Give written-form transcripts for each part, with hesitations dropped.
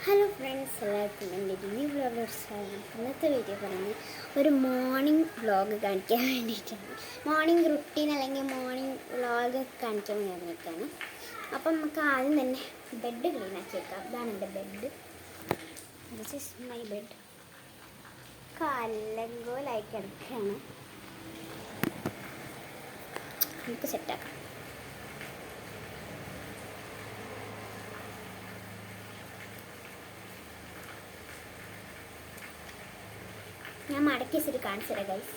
Hello friends, എല്ലാവർക്കും എൻ്റെ review vloggers ഇന്നത്തെ വീഡിയോ പറയുന്നത് ഒരു മോർണിംഗ് വ്ളോഗ് കാണിക്കാൻ വേണ്ടിയിട്ടാണ്. മോർണിംഗ് റുട്ടീൻ അല്ലെങ്കിൽ മോർണിംഗ് വ്ളോഗ് കാണിക്കാൻ വേണ്ടിയിട്ടാണ്. അപ്പം നമുക്ക് ആദ്യം തന്നെ ബെഡ് ക്ലീൻ ആക്കി വെക്കാം. ഇതാണ് എൻ്റെ bed. This is my bed. കല്ലങ്കോലായി കിടക്കുകയാണ്. നമുക്ക് സെറ്റാക്കാം. ഞാൻ മടക്കി വെച്ചിട്ട് കാണിച്ചു തരാം ഗൈസ്.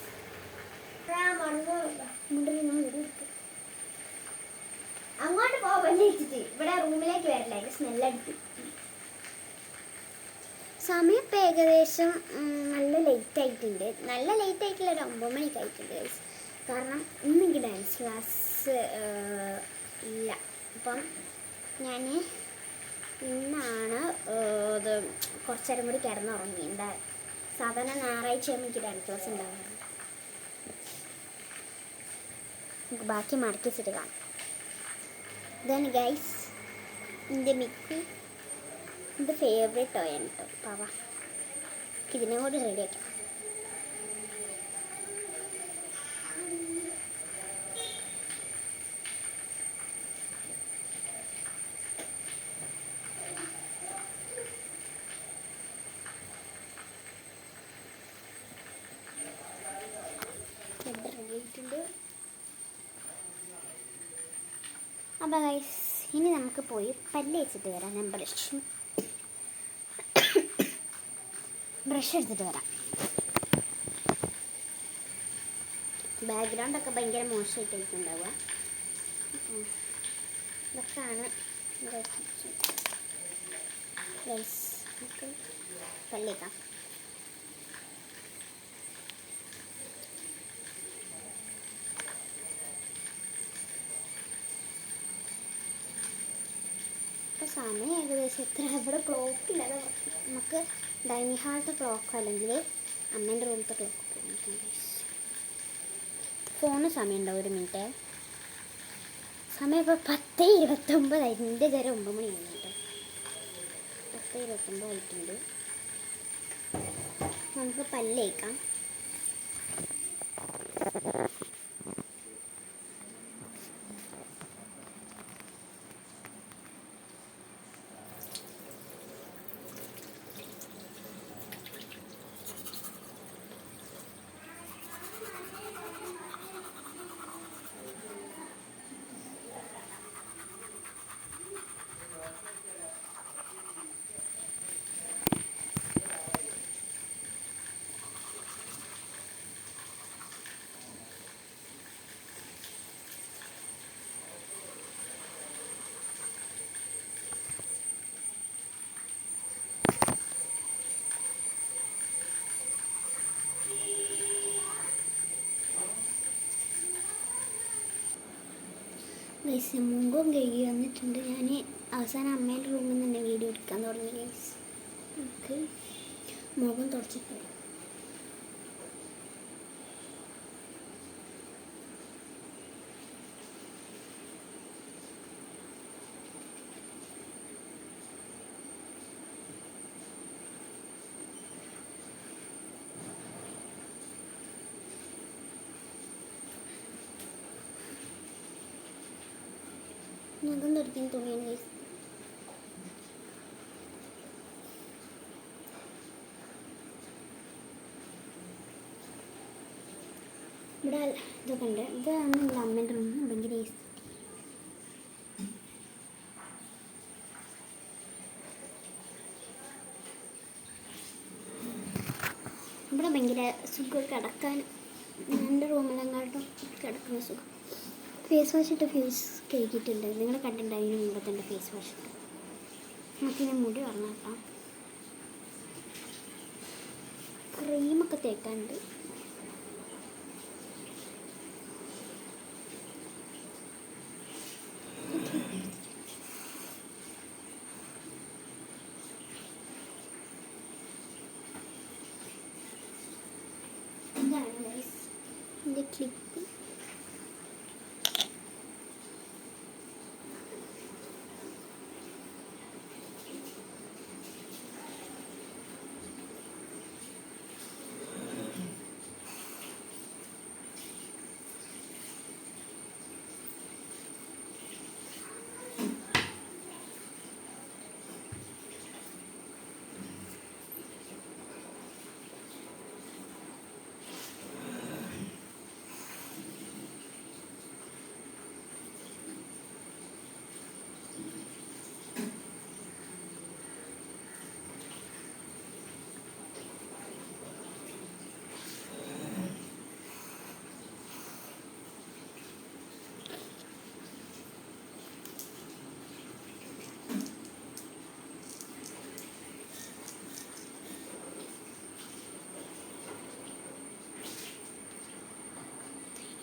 അങ്ങോട്ട് പോകല്ലേ വെച്ചിട്ട് ഇവിടെ റൂമിലേക്ക് വരില്ല, അതിൻ്റെ സ്മെല്ലടിക്കും. സമയം ഇപ്പം ഏകദേശം നല്ല ലേറ്റ് ആയിട്ടുണ്ട്. നല്ല ലേറ്റ് ആയിട്ടില്ല, ഒരു 9 മണിക്ക് ആയിട്ടുണ്ട് ഗൈസ്. കാരണം ഇന്നെങ്കിൽ ഡാൻസ് ക്ലാസ് ഇല്ല. അപ്പം ഞാൻ ഇന്നാണ് ഇത് കുറച്ചേരം കൂടി കിടന്നുറങ്ങി. എന്താ സാധാരണ ഞായറാഴ്ച എനിക്ക് ഡാൻസ് ക്ലാസ് ഉണ്ടാകുന്നത്. നമുക്ക് ബാക്കി മടക്കി വെച്ചിട്ട് കാണാം. ഇതാണ് ഗൈസ് എൻ്റെ മിക്കി. എൻ്റെ ഫേവറേറ്റ് ടോയാണ് കേട്ടോ, പാവ. ഇതിനെ കൂടി റെഡി ആക്കാം. അപ്പോൾ ഗൈസ് ഇനി നമുക്ക് പോയി പല്ല് വെച്ചിട്ട് വരാം. ഞാൻ ബ്രഷ് എടുത്തിട്ട് വരാം. ബാക്ക്ഗ്രൗണ്ടൊക്കെ ഭയങ്കര മോശമായിട്ടായിട്ടുണ്ടാവുക. ഇതൊക്കെയാണ് ഗൈസ്. നമുക്ക് പല്ലേക്കാം. ഇപ്പോൾ സമയം ഏകദേശം എത്ര? ഇവിടെ ക്ലോക്ക് ഇല്ലാതെ നമുക്ക് ഡൈനിങ് ഹാളത്തെ ക്ലോക്കോ അല്ലെങ്കിൽ അമ്മേൻ്റെ റൂമത്തെ ക്ലോക്ക് ഉപയോഗിക്കാം. ഫോണ് സമയം ഉണ്ടാവും. ഒരു മിനിറ്റ്. സമയം ഇപ്പോൾ 10:29. എൻ്റെ നേരം 9 മണി കഴിഞ്ഞിട്ട് 10:29 ആയിട്ടുണ്ട്. നമുക്ക് പല്ലേക്കാം. ഗൈസ് മുഖം കഴുകി വന്നിട്ടുണ്ട്. ഞാൻ അവസാനം അമ്മേൻ്റെ റൂമിൽ നിന്ന് തന്നെ വീഡിയോ എടുക്കാൻ തുടങ്ങി ഗൈസ്. നമുക്ക് മുഖം തുടച്ചിട്ട് നഖം തുടിക്കുന്ന തുണിയാണ് ഗൈസ്. ഇവിടെ ഇതൊക്കെ ഉണ്ട്. ഇതാണ് അമ്മേൻ്റെ റൂം. ഭയങ്കര ഈസി. ഇവിടെ ഭയങ്കര സുഖം കിടക്കാൻ. എൻ്റെ റൂമിലെങ്ങാട്ടും കിടക്കുന്ന സുഖം. ഫേസ് വാഷ് ഇട്ട് ഫേസ് കഴുകിയിട്ടുണ്ട്. നിങ്ങൾ കണ്ടിട്ടുണ്ടായിരുന്നു മുമ്പ് തന്നെ ഫേസ് വാഷ് ഇട്ട്. നമുക്കിനി മുടി വളർന്നു കേട്ടോ. ക്രീമൊക്കെ തേക്കാനുണ്ട്. ഇതാണ് ഗൈസ് എൻ്റെ ക്ലിപ്പ്.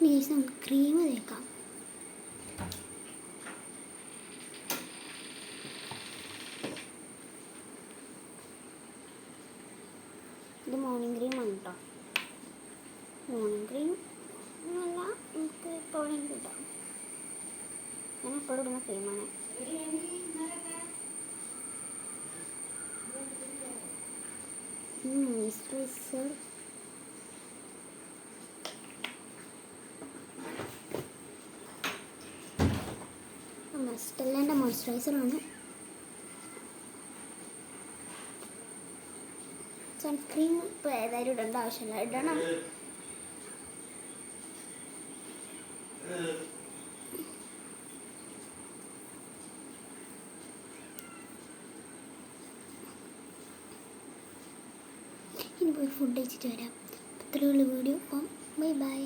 ഗൈസ് നമുക്ക് ക്രീം തേക്കാം. ഇത് മോർണിംഗ് ക്രീമാണ് കേട്ടോ. മോർണിംഗ് ക്രീം എന്നല്ല, നമുക്ക് എപ്പോഴും കിട്ടാം. ഞാൻ എപ്പോഴും ഇടുന്ന ക്രീമാണ്. മോയ്സ്ചറൈസർ സ്റ്റെല്ലേൻ്റെ മോയ്സ്ചറൈസറാണ്. സൺസ്ക്രീൻ ഇപ്പോൾ ഏതായാലും ഇടേണ്ട ആവശ്യമില്ല, ഇടണം. ഇനി പോയി ഫുഡ് കഴിച്ചിട്ട് വരാം. അത്രയുള്ള വീഡിയോ. അപ്പം ബൈ ബൈ.